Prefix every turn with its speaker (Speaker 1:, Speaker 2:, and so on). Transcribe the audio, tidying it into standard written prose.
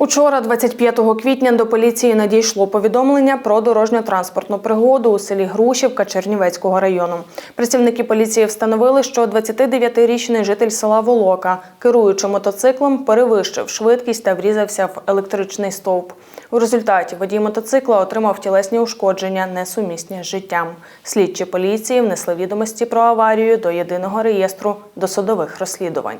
Speaker 1: Учора, 25 квітня, до поліції надійшло повідомлення про дорожньо-транспортну пригоду у селі Грушівка Чернівецького району. Працівники поліції встановили, що 29-річний житель села Волока, керуючи мотоциклом, перевищив швидкість та врізався в електричний стовп. У результаті водій мотоцикла отримав тілесні ушкодження, несумісні з життям. Слідчі поліції внесли відомості про аварію до єдиного реєстру досудових розслідувань.